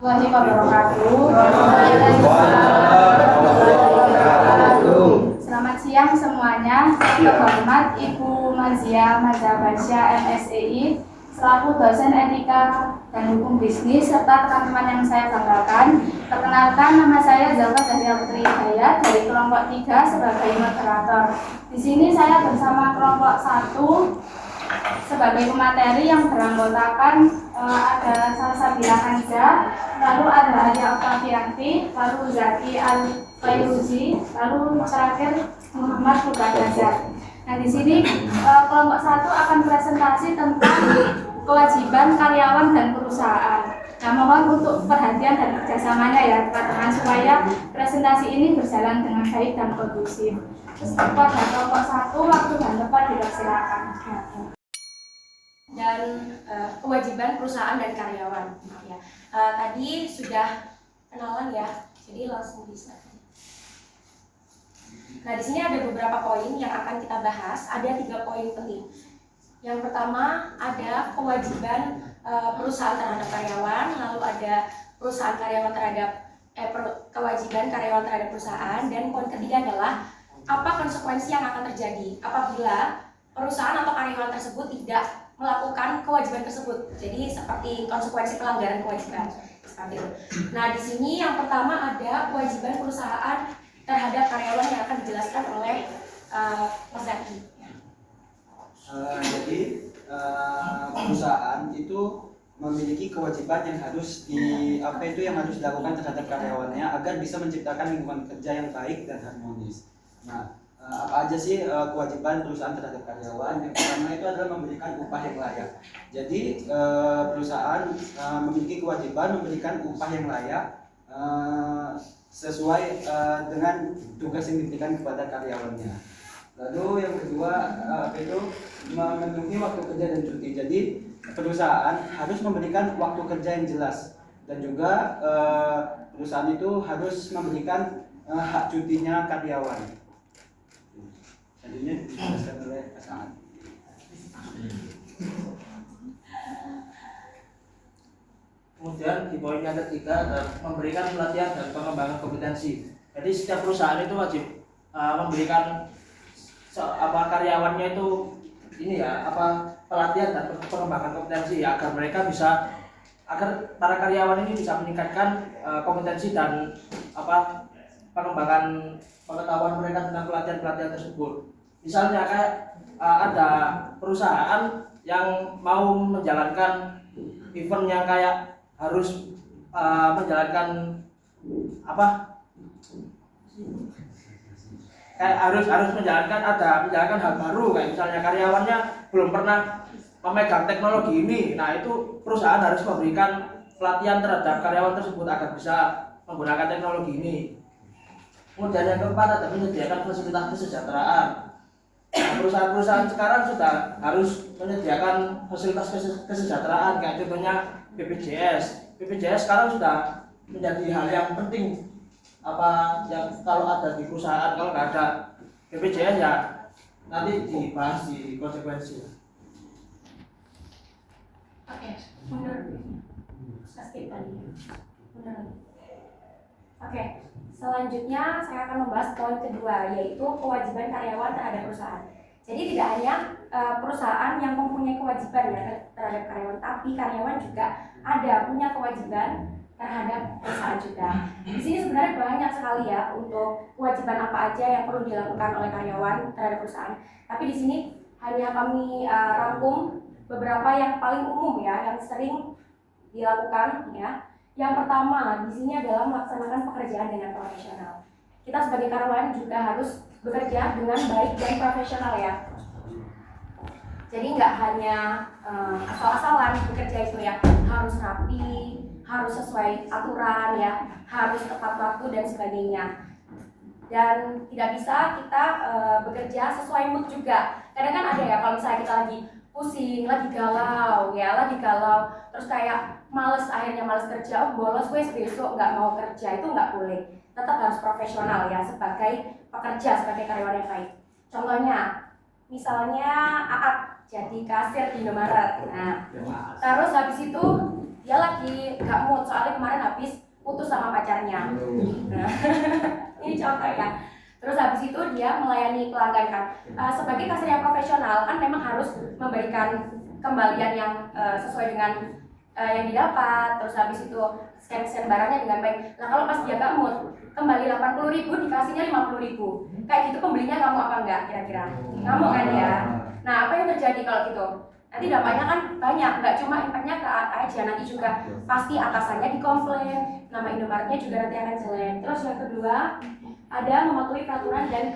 Wabarakatuh. Selamat siang semuanya. Terhormat Ibu Mazia Mazhabasya MSEI selaku dosen etika dan hukum bisnis serta teman-teman yang saya banggakan. Perkenalkan, nama saya Zalfa Zahira Putri Hidayat dari kelompok 3 sebagai moderator. Di sini saya bersama kelompok 1 sebagai pemateri yang beranggotakan ada Salsabila Hanja, lalu ada Arya Oktavianti, lalu Zaki Al-Fayruzi, lalu terakhir Muhammad Mubadazar. Nah, di sini kelompok 1 akan presentasi tentang kewajiban karyawan dan perusahaan. Nah, mohon untuk perhatian dan kerjasamanya ya teman-teman supaya presentasi ini berjalan dengan baik dan kondusif. Pada kelompok 1 waktu dan tempat dipersilakan. Dan kewajiban perusahaan dan karyawan. Ya. Tadi sudah kenalan ya, jadi langsung bisa. Nah, di sini ada beberapa poin yang akan kita bahas. Ada 3 poin penting. Yang pertama ada kewajiban perusahaan terhadap karyawan, lalu ada perusahaan karyawan terhadap kewajiban karyawan terhadap perusahaan, dan poin ketiga adalah apa konsekuensi yang akan terjadi apabila perusahaan atau karyawan tersebut tidak melakukan kewajiban tersebut. Jadi seperti konsekuensi pelanggaran kewajiban seperti itu. Nah, di sini yang pertama ada kewajiban perusahaan terhadap karyawan yang akan dijelaskan oleh Mas Zaki. Jadi perusahaan itu memiliki kewajiban yang harus dilakukan terhadap karyawannya agar bisa menciptakan lingkungan kerja yang baik dan harmonis. Nah, apa aja sih kewajiban perusahaan terhadap karyawan? Yang pertama itu adalah memberikan upah yang layak. Jadi perusahaan memiliki kewajiban memberikan upah yang layak sesuai dengan tugas yang diberikan kepada karyawannya. Lalu yang kedua itu memenuhi waktu kerja dan cuti. Jadi perusahaan harus memberikan waktu kerja yang jelas, dan juga perusahaan itu harus memberikan hak cutinya karyawan. Selanjutnya dijelaskan oleh pasangan. Kemudian di poin yang ketiga memberikan pelatihan dan pengembangan kompetensi. Jadi setiap perusahaan itu wajib memberikan karyawannya itu pelatihan dan pengembangan kompetensi agar para karyawan ini bisa meningkatkan kompetensi dan pengembangan pengetahuan mereka tentang pelatihan tersebut. Misalnya kayak ada perusahaan yang mau menjalankan event yang kayak harus menjalankan menjalankan hal baru, kayak misalnya karyawannya belum pernah memegang teknologi ini. Nah, itu perusahaan harus memberikan pelatihan terhadap karyawan tersebut agar bisa menggunakan teknologi ini. Kemudian yang keempat ada menyediakan fasilitas kesejahteraan. Nah, perusahaan-perusahaan sekarang sudah harus menyediakan fasilitas kesejahteraan, kayak contohnya BPJS. BPJS sekarang sudah menjadi hal yang penting. Yang kalau ada di perusahaan, kalau nggak ada BPJS ya nanti dibahas di konsekuensi. Oke, mundur. Skip tadi. Mundur. Oke, selanjutnya saya akan membahas poin kedua, yaitu kewajiban karyawan terhadap perusahaan. Jadi tidak hanya perusahaan yang mempunyai kewajiban ya terhadap karyawan, tapi karyawan juga punya kewajiban terhadap perusahaan juga. Di sini sebenarnya banyak sekali ya untuk kewajiban apa aja yang perlu dilakukan oleh karyawan terhadap perusahaan. Tapi di sini hanya kami rangkum beberapa yang paling umum ya, yang sering dilakukan ya. Yang pertama di sini adalah melaksanakan pekerjaan dengan profesional. Kita sebagai karyawan juga harus bekerja dengan baik dan profesional ya. Jadi nggak hanya asal-asalan bekerja itu ya, harus rapi, harus sesuai aturan ya, harus tepat waktu dan sebagainya. Dan tidak bisa kita bekerja sesuai mood juga. Kadang kan ada ya, kalau misalnya kita lagi pusing, lagi galau, terus kayak akhirnya males kerja, bolos wes besok nggak mau kerja, itu nggak boleh. Tetap harus profesional ya sebagai pekerja, sebagai karyawan yang baik. Contohnya, misalnya Aat jadi kasir di Indomaret. Nah, terus habis itu dia lagi gak mood soalnya kemarin habis putus sama pacarnya. Nah, ini contoh ya. Terus habis itu dia melayani pelanggan kan. Sebagai kasir yang profesional kan memang harus memberikan kembalian yang sesuai dengan yang didapat. Terus habis itu scan barangnya dengan baik. Nah kalau pas dia gak mood, kembali 80.000 dikasihnya 50.000. Kayak gitu pembelinya ngamuk apa enggak kira-kira? Ngamuk kan ya. Nah apa yang terjadi kalau gitu? Nanti dampaknya kan banyak, nggak cuma impactnya ke aja, nanti juga pasti atasannya dikomplain, nama Indomaretnya juga nanti akan jelek. Terus yang kedua, ada mematuhi peraturan dan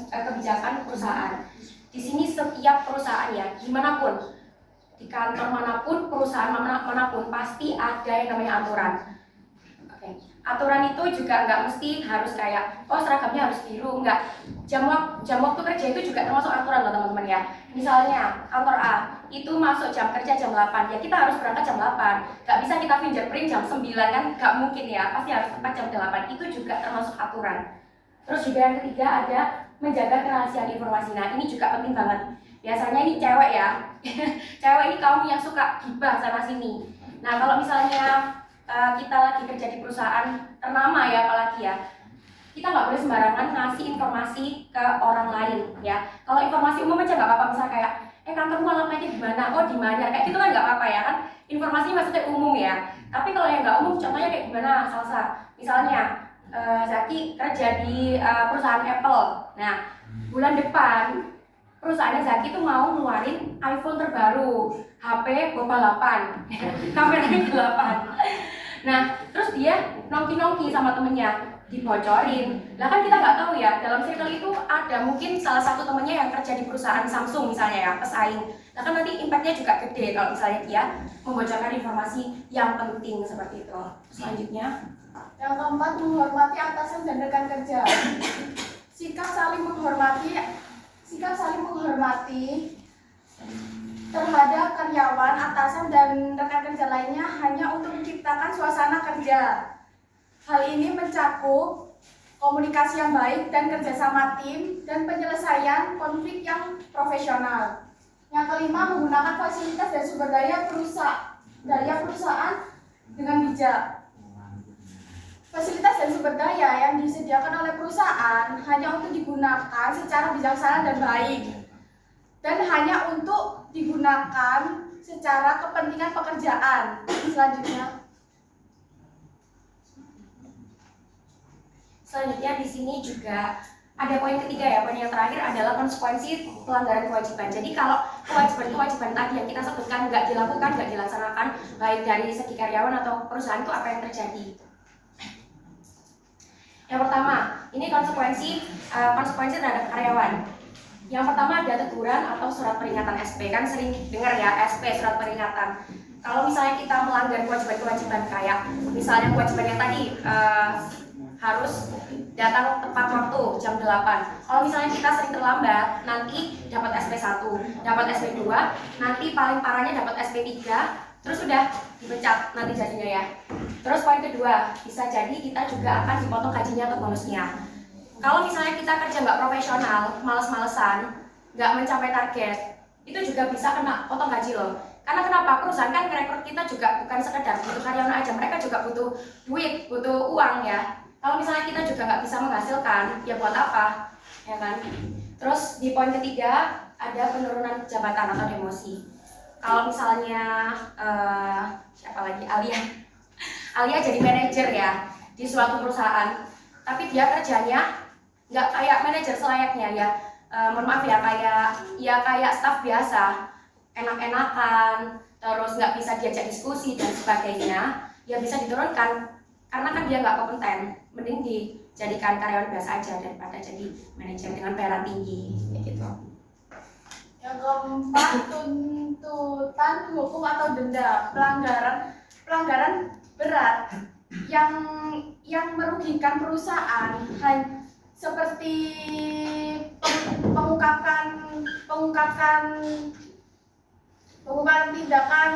kebijakan perusahaan. Di sini setiap perusahaan ya, gimana pun, di kantor manapun, perusahaan manapun pasti ada yang namanya aturan. Oke. Aturan itu juga nggak mesti harus kayak, oh seragamnya harus biru, nggak. Jam waktu kerja itu juga termasuk aturan loh teman-teman ya. Misalnya kantor A itu masuk jam kerja jam 8, ya kita harus berangkat jam 8. Nggak bisa kita fingerprint jam 9 kan, nggak mungkin ya, pasti harus tepat jam 8. Itu juga termasuk aturan. Terus juga yang ketiga ada menjaga kerahasiaan informasi. Nah ini juga penting banget. Biasanya ini cewek ya, cewek ini kaum yang suka gibah sana sini. Nah kalau misalnya kita lagi kerja di perusahaan ternama ya apalagi ya, kita nggak boleh sembarangan ngasih informasi ke orang lain ya. Kalau informasi umum aja nggak apa-apa, misalnya kayak kantormu alamatnya di mana, oh di mana, kayak gitu kan nggak apa-apa ya kan. Informasinya maksudnya umum ya. Tapi kalau yang nggak umum, contohnya kayak gimana, salsa. Misalnya Zaki kerja di perusahaan Apple. Nah bulan depan perusahaannya Zaki tuh mau ngeluarin iPhone terbaru, HP Boba 8, kameranya 8. Nah terus dia nongki-nongki sama temennya, dibocorin. Lah kan kita nggak tahu ya, dalam circle itu ada mungkin salah satu temennya yang kerja di perusahaan Samsung misalnya ya, pesaing. Nah kan nanti impactnya juga gede kalau misalnya dia membocorkan informasi yang penting seperti itu. Selanjutnya, Yang keempat, menghormati atasan dan rekan kerja. Sikap saling menghormati terhadap karyawan, atasan dan rekan kerja lainnya hanya untuk menciptakan suasana kerja. Hal ini mencakup komunikasi yang baik dan kerjasama tim dan penyelesaian konflik yang profesional. Yang kelima, menggunakan fasilitas dan sumber daya perusahaan dengan bijak. Fasilitas dan sumber daya yang disediakan oleh perusahaan hanya untuk digunakan secara bijaksana dan baik, dan hanya untuk digunakan secara kepentingan pekerjaan. Selanjutnya di sini juga ada poin ketiga ya, poin yang terakhir adalah konsekuensi pelanggaran kewajiban. Jadi kalau kewajiban tadi yang kita sebutkan nggak dilakukan, nggak dilaksanakan, baik dari segi karyawan atau perusahaan, itu apa yang terjadi? Yang pertama, ini konsekuensi terhadap karyawan. Yang pertama ada teguran atau surat peringatan SP, kan sering dengar ya SP, surat peringatan. Kalau misalnya kita melanggar kewajiban-kewajiban kayak misalnya kewajiban yang tadi harus datang tepat waktu jam 8. Kalau misalnya kita sering terlambat, nanti dapat SP 1, dapat SP 2, nanti paling parahnya dapat SP 3, terus sudah dipecat nanti jadinya ya. Terus poin kedua, bisa jadi kita juga akan dipotong gajinya atau bonusnya. Kalau misalnya kita kerja nggak profesional, males-malesan, nggak mencapai target, itu juga bisa kena potong gaji loh. Karena kenapa? Perusahaan kan merekrut kita juga bukan sekedar butuh karyawan aja, mereka juga butuh duit, butuh uang ya. Kalau misalnya kita juga nggak bisa menghasilkan, ya buat apa? Ya kan? Terus di poin ketiga ada penurunan jabatan atau demosi. Kalau misalnya siapa lagi? Alia jadi manajer ya di suatu perusahaan, tapi dia kerjanya nggak kayak manajer selayaknya ya. Mohon maaf ya, kayak staf biasa, enak-enakan, terus nggak bisa diajak diskusi dan sebagainya, ya bisa diturunkan karena kan dia nggak kompeten. Mending dijadikan karyawan biasa aja daripada jadi manajer dengan bayaran tinggi, kayak gitu. Yang keempat, tuntutan hukum atau denda. Pelanggaran berat yang merugikan perusahaan, seperti pengungkapan tindakan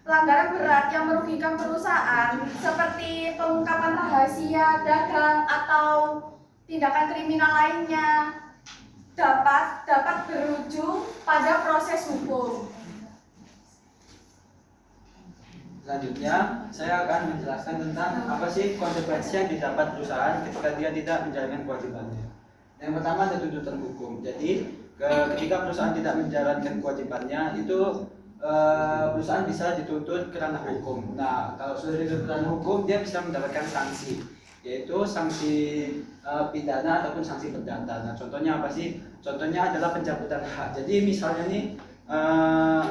pelanggaran berat yang merugikan perusahaan, seperti pengungkapan rahasia dagang atau tindakan kriminal lainnya. dapat berujung pada proses hukum. Selanjutnya, saya akan menjelaskan tentang apa sih konsekuensi yang didapat perusahaan ketika dia tidak menjalankan kewajibannya. Yang pertama ada tuntutan hukum. Jadi, ketika perusahaan tidak menjalankan kewajibannya, itu perusahaan bisa dituntut kerana hukum. Nah, kalau sudah dituntut kerana hukum, dia bisa mendapatkan sanksi, yaitu sanksi pidana ataupun sanksi perdata. Nah, contohnya apa sih? Contohnya adalah pencabutan hak. Jadi, misalnya nih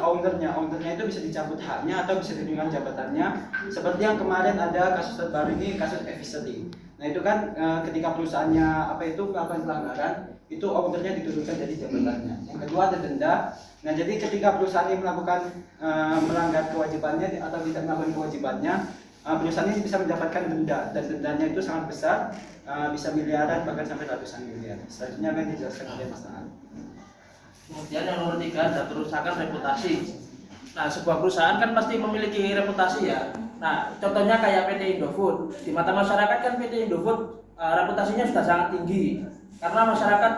ownernya itu bisa dicabut haknya atau bisa dihilangkan jabatannya. Seperti yang kemarin ada kasus terbaru ini, kasus efficiency. Nah, itu kan ketika perusahaannya melakukan pelanggaran, itu ownernya diturunkan dari jabatannya. Yang kedua ada denda. Nah, jadi ketika perusahaan ini melakukan melanggar kewajibannya atau tidak melakukan kewajibannya, perusahaan ini bisa mendapatkan denda, dan dendanya itu sangat besar, bisa miliaran bahkan sampai ratusan miliar. Selanjutnya akan dijelaskan oleh Mas Aan. Kemudian yang nomor 3 ada kerusakan reputasi. Nah, sebuah perusahaan kan pasti memiliki reputasi ya. Nah, contohnya kayak PT Indofood. Di mata masyarakat kan PT Indofood reputasinya sudah sangat tinggi karena masyarakat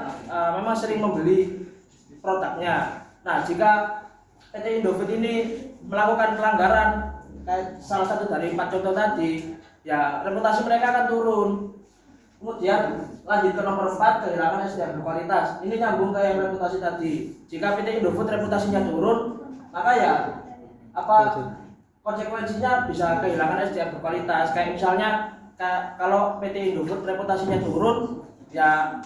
memang sering membeli produknya. Nah, jika PT Indofood ini melakukan pelanggaran kayak salah satu dari 4 contoh tadi, ya reputasi mereka akan turun. Kemudian lanjut ke nomor 4, kehilangan SDM berkualitas. Ini nyambung ke yang reputasi tadi. Jika PT Indofood reputasinya turun, maka ya konsekuensinya bisa kehilangan SDM berkualitas. Kayak misalnya kalau PT Indofood reputasinya turun, ya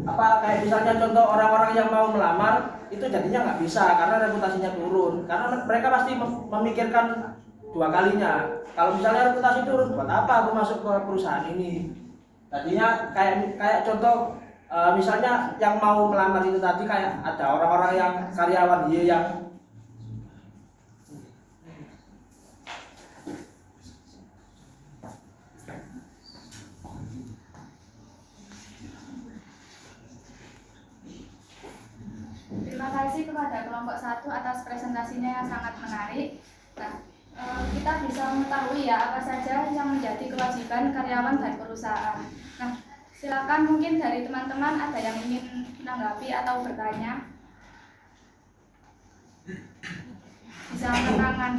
kayak misalnya contoh orang-orang yang mau melamar itu jadinya nggak bisa karena reputasinya turun. Karena mereka pasti memikirkan 2 kalinya. Kalau misalnya reputasi turun, buat apa aku masuk ke perusahaan ini? Tadinya kayak contoh misalnya yang mau melamar itu tadi, kayak ada orang-orang yang karyawan dia yang Terima kasih kepada kelompok 1 atas presentasinya yang sangat menarik. Nah, kita bisa mengetahui ya apa saja yang menjadi kewajiban karyawan dan perusahaan. Nah, silakan mungkin dari teman-teman ada yang ingin menanggapi atau bertanya. Bisa menerangkan.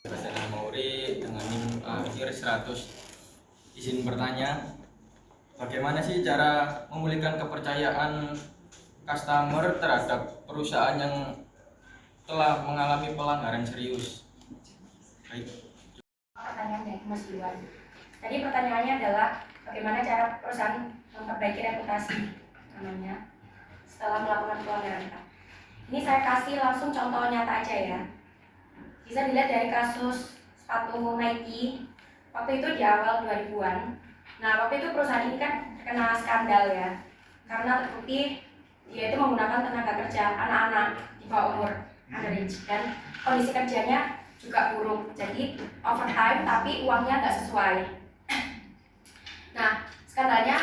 Saya Mauri dengan NIM Kir 100. Izin bertanya, bagaimana sih cara memulihkan kepercayaan customer terhadap perusahaan yang telah mengalami pelanggaran serius? Baik. Pertanyaan dari Mas Iwan. Tadi pertanyaannya adalah bagaimana cara perusahaan memperbaiki reputasi namanya setelah melakukan pelanggaran. Ini saya kasih langsung contoh nyata aja ya. Bisa dilihat dari kasus sepatu Nike waktu itu di awal 2000-an. Nah, waktu itu perusahaan ini kan kena skandal ya, karena terbukti dia itu menggunakan tenaga kerja anak-anak di bawah umur underage, dan kondisi kerjanya juga buruk, jadi overtime tapi uangnya nggak sesuai. Nah, skandalnya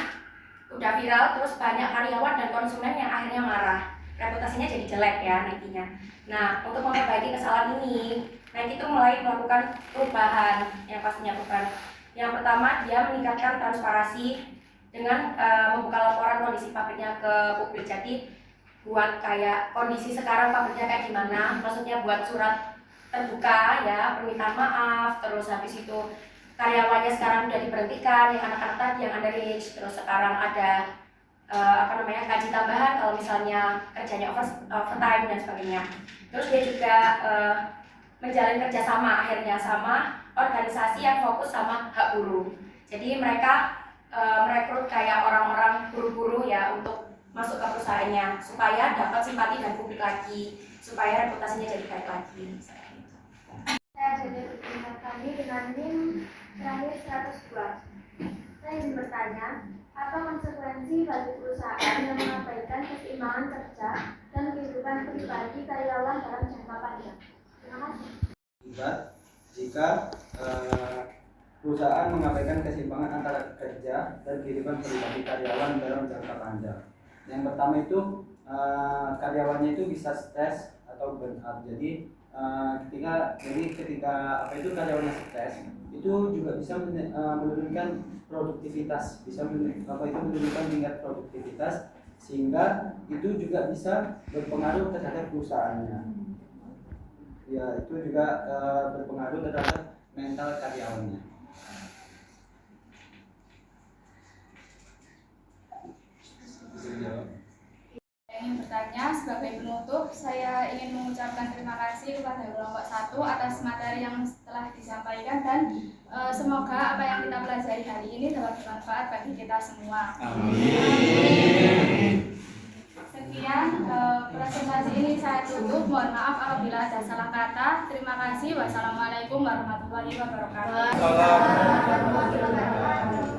udah viral, terus banyak karyawan dan konsumen yang akhirnya marah, reputasinya jadi jelek ya Nike-nya. Nah, untuk memperbaiki kesalahan ini, Nike itu mulai melakukan perubahan yang pastinya bukan. Yang pertama, dia meningkatkan transparansi dengan membuka laporan kondisi pabriknya ke publik. Jadi buat kayak kondisi sekarang pabriknya kayak gimana, maksudnya buat surat terbuka ya, permintaan maaf, terus habis itu karyawannya sekarang udah diberhentikan, yang anak-anak tadi yang underage, terus sekarang ada gaji tambahan kalau misalnya kerjanya overtime dan sebagainya. Terus dia juga menjalin kerjasama akhirnya sama organisasi yang fokus sama hak buruh. Jadi mereka merekrut kayak orang-orang buruh-buruh ya untuk masuk ke perusahaannya supaya dapat simpati dan publik lagi, supaya reputasinya jadi baik lagi. Saya jadi berterima kasih dengan NIM terakhir 102. Saya ingin bertanya, apa konsekuensi bagi perusahaan yang mengabaikan keseimbangan kerja dan kehidupan pribadi karyawan dalam jangka panjang? Terima kasih. Jika perusahaan mengabaikan keseimbangan antara kerja dan kehidupan pribadi karyawan dalam jangka panjang. Yang pertama itu karyawannya itu bisa stres atau burnout. Jadi ketika karyawannya stres, itu itu juga bisa menurunkan produktivitas, menurunkan tingkat produktivitas, sehingga itu juga bisa berpengaruh terhadap perusahaannya. Ya, itu juga berpengaruh terhadap mental karyawannya. Ingin bertanya, sebagai penutup, saya ingin mengucapkan terima kasih kepada kelompok 1 atas materi yang telah disampaikan dan semoga apa yang kita pelajari hari ini dapat bermanfaat bagi kita semua. Amin. Sekian presentasi ini saya tutup. Mohon maaf apabila ada salah kata. Terima kasih. Wassalamualaikum warahmatullahi wabarakatuh. Waalaikumsalam.